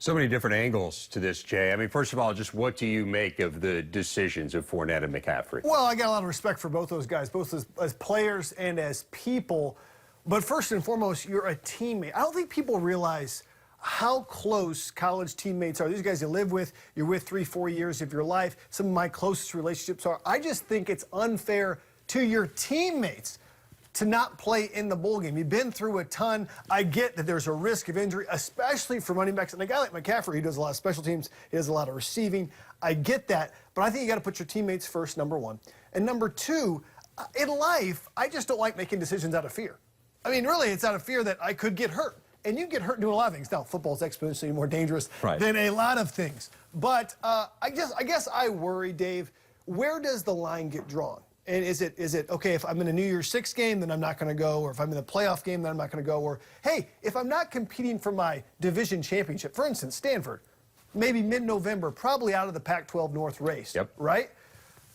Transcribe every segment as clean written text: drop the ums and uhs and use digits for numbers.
So many different angles to this, Jay. I mean, first of all, just what do you make of the decisions of Fournette and McCaffery? Well, I got a lot of respect for both those guys, both as players and as people. But first and foremost, you're a teammate. I don't think people realize how close college teammates are. These guys you live with, you're with 3-4 years of your life. Some of my closest relationships are. I just think it's unfair to your teammates to not play in the bowl game. You've been through a ton. I get that there's a risk of injury, especially for running backs. And a guy like McCaffery, he does a lot of special teams, he does a lot of receiving. I get that, but I think you got to put your teammates first, number one. And number two, in life, I just don't like making decisions out of fear. I mean, really, it's out of fear that I could get hurt. And you get hurt doing a lot of things. Now, football's exponentially more dangerous than a lot of things. But I guess I worry, Dave, where does the line get drawn? And is it okay, if I'm in a New Year's Six game, then I'm not going to go, or if I'm in the playoff game, then I'm not going to go, or hey, if I'm not competing for my division championship, for instance, Stanford, maybe mid-November, probably out of the Pac-12 North race, right?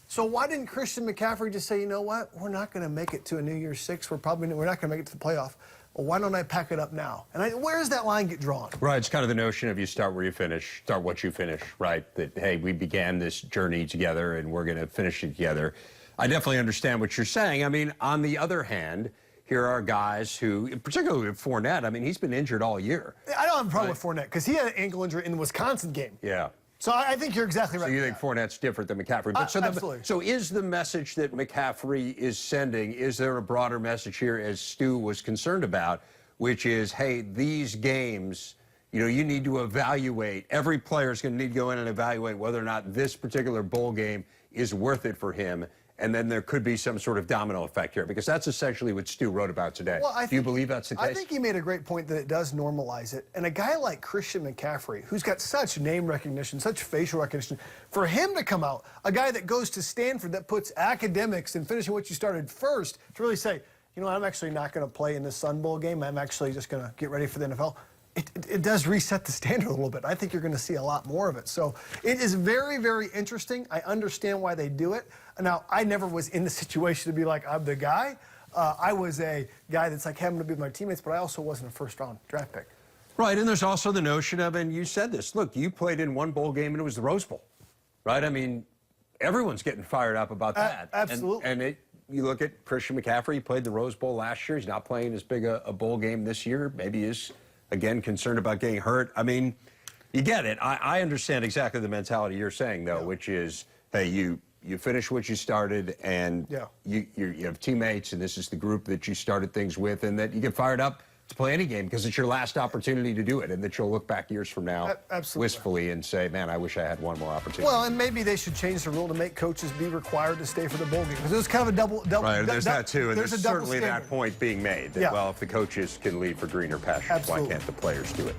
So why didn't Christian McCaffrey just say, you know what, we're not going to make it to a New Year's Six, we're not going to make it to the playoff. Well, why don't I pack it up now? And where does that line get drawn? Right, it's kind of the notion of you start where you finish, start what you finish, right? That, hey, we began this journey together and we're going to finish it together. I definitely understand what you're saying. I mean, on the other hand, here are guys who, particularly with Fournette, I mean, he's been injured all year. I don't have a problem with Fournette because he had an ankle injury in the Wisconsin game. Yeah. So I think you're exactly right. So you think Fournette's different than McCaffrey? But absolutely. So is the message that McCaffery is sending, is there a broader message here, as Stu was concerned about, which is, hey, these games, you know, you need to evaluate. Every player is going to need to go in and evaluate whether or not this particular bowl game is worth it for him. And then there could be some sort of domino effect here, because that's essentially what Stu wrote about today. Well, do you believe that's the case? I think he made a great point that it does normalize it. And a guy like Christian McCaffrey, who's got such name recognition, such facial recognition, for him to come out, a guy that goes to Stanford, that puts academics and finishing what you started first, to really say, you know, I'm actually not going to play in the Sun Bowl game. I'm actually just going to get ready for the NFL. It does reset the standard a little bit. I think you're going to see a lot more of it. So it is very, very interesting. I understand why they do it. Now, I never was in the situation to be like, I'm the guy. I was a guy that's like, hey, I'm going to be with my teammates, but I also wasn't a first-round draft pick. Right, and there's also the notion of, and you said this, look, you played in one bowl game and it was the Rose Bowl, right? I mean, everyone's getting fired up about that. Absolutely. And you look at Christian McCaffery, he played the Rose Bowl last year. He's not playing as big a bowl game this year. Maybe he is, again, concerned about getting hurt. I mean, you get it. I understand exactly the mentality you're saying, though, which is, hey, you finish what you started, and you have teammates, and this is the group that you started things with, and that you get fired up to play any game because it's your last opportunity to do it, and that you'll look back years from now wistfully and say, man, I wish I had one more opportunity. Well, and maybe they should change the rule to make coaches be required to stay for the bowl game, because it was kind of a double right, there's that too, and there's certainly standard. that point being made that, well, if the coaches can leave for greener pastures, why can't the players do it?